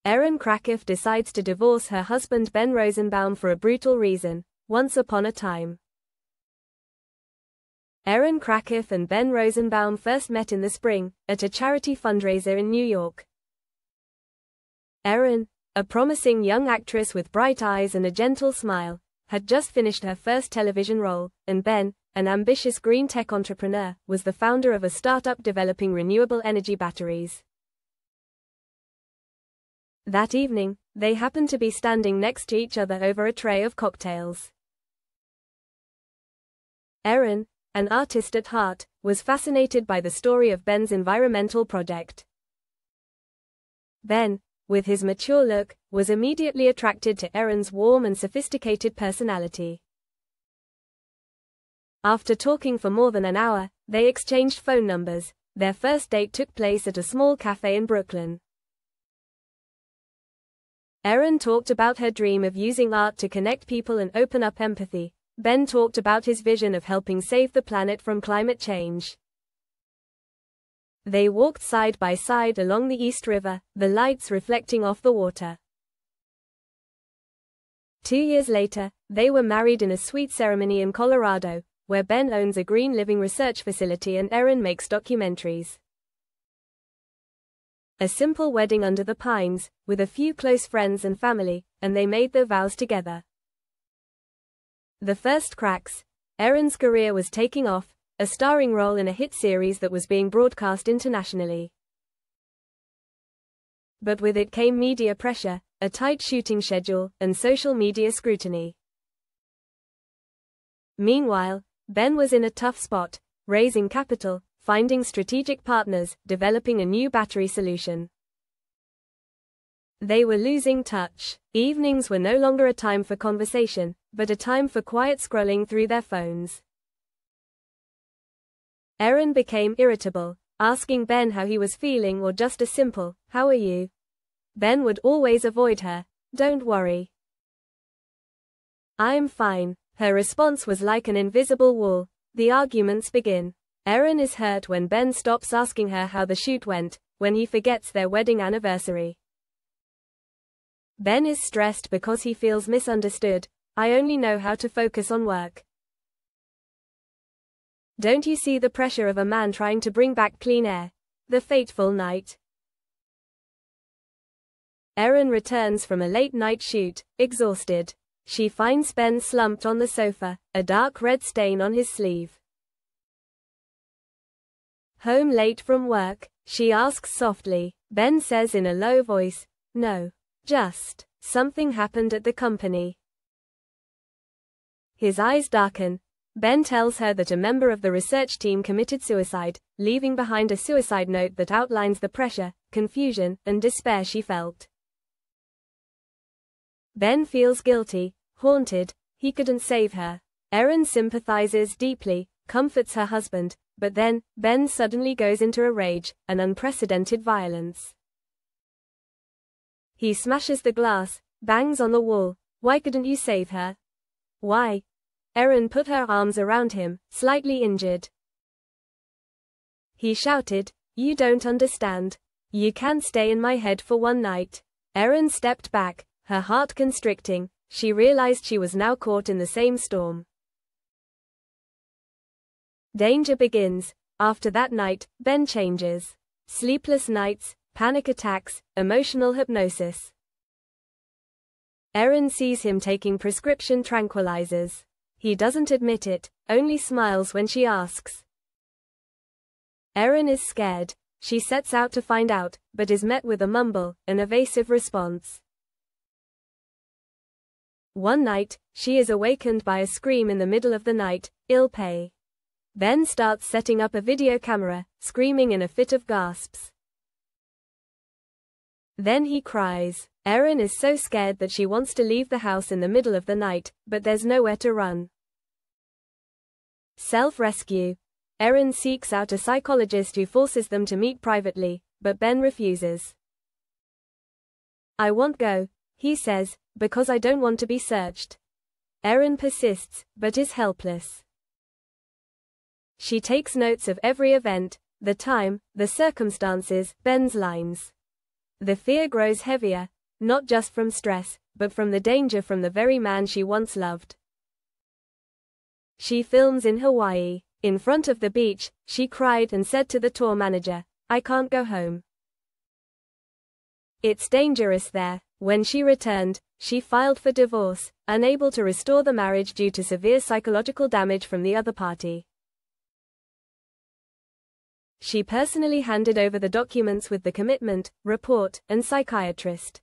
Erin Krakow decides to divorce her husband Ben Rosenbaum for a brutal reason. Once upon a time. Erin Krakow and Ben Rosenbaum first met in the spring, at a charity fundraiser in New York. Erin, a promising young actress with bright eyes and a gentle smile, had just finished her first television role, and Ben, an ambitious green tech entrepreneur, was the founder of a startup developing renewable energy batteries. That evening, they happened to be standing next to each other over a tray of cocktails. Erin, an artist at heart, was fascinated by the story of Ben's environmental project. Ben, with his mature look, was immediately attracted to Erin's warm and sophisticated personality. After talking for more than an hour, they exchanged phone numbers. Their first date took place at a small cafe in Brooklyn. Erin talked about her dream of using art to connect people and open up empathy. Ben talked about his vision of helping save the planet from climate change. They walked side by side along the East River, the lights reflecting off the water. 2 years later, they were married in a sweet ceremony in Colorado, where Ben owns a green living research facility and Erin makes documentaries. A simple wedding under the pines, with a few close friends and family, and they made their vows together. The first cracks. Erin's career was taking off, a starring role in a hit series that was being broadcast internationally. But with it came media pressure, a tight shooting schedule, and social media scrutiny. Meanwhile, Ben was in a tough spot, raising capital, finding strategic partners, developing a new battery solution. They were losing touch. Evenings were no longer a time for conversation, but a time for quiet scrolling through their phones. Erin became irritable, asking Ben how he was feeling or just a simple, "How are you?" Ben would always avoid her. "Don't worry. I'm fine." Her response was like an invisible wall. The arguments begin. Erin is hurt when Ben stops asking her how the shoot went, when he forgets their wedding anniversary. Ben is stressed because he feels misunderstood. "I only know how to focus on work. Don't you see the pressure of a man trying to bring back clean air?" The fateful night. Erin returns from a late-night shoot, exhausted. She finds Ben slumped on the sofa, a dark red stain on his sleeve. "Home late from work?" she asks softly. Ben says in a low voice, "No. Just, something happened at the company." His eyes darken. Ben tells her that a member of the research team committed suicide, leaving behind a suicide note that outlines the pressure, confusion, and despair she felt. Ben feels guilty, haunted. He couldn't save her. Erin sympathizes deeply, comforts her husband, but then, Ben suddenly goes into a rage, an unprecedented violence. He smashes the glass, bangs on the wall. "Why couldn't you save her? Why?" Erin put her arms around him, slightly injured. He shouted, "You don't understand. You can't stay in my head for one night." Erin stepped back, her heart constricting. She realized she was now caught in the same storm. Danger begins. After that night, Ben changes. Sleepless nights, panic attacks, emotional hypnosis. Erin sees him taking prescription tranquilizers. He doesn't admit it, only smiles when she asks. Erin is scared. She sets out to find out, but is met with a mumble, an evasive response. One night, she is awakened by a scream in the middle of the night, "I'll pay." Ben starts setting up a video camera, screaming in a fit of gasps. Then he cries. Erin is so scared that she wants to leave the house in the middle of the night, but there's nowhere to run. Self-rescue. Erin seeks out a psychologist who forces them to meet privately, but Ben refuses. "I won't go," he says, "because I don't want to be searched." Erin persists, but is helpless. She takes notes of every event, the time, the circumstances, Ben's lines. The fear grows heavier. not just from stress, but from the danger from the very man she once loved. She films in Hawaii. In front of the beach, she cried and said to the tour manager, "I can't go home. It's dangerous there." When she returned, she filed for divorce, unable to restore the marriage due to severe psychological damage from the other party. She personally handed over the documents with the commitment, report, and psychiatrist.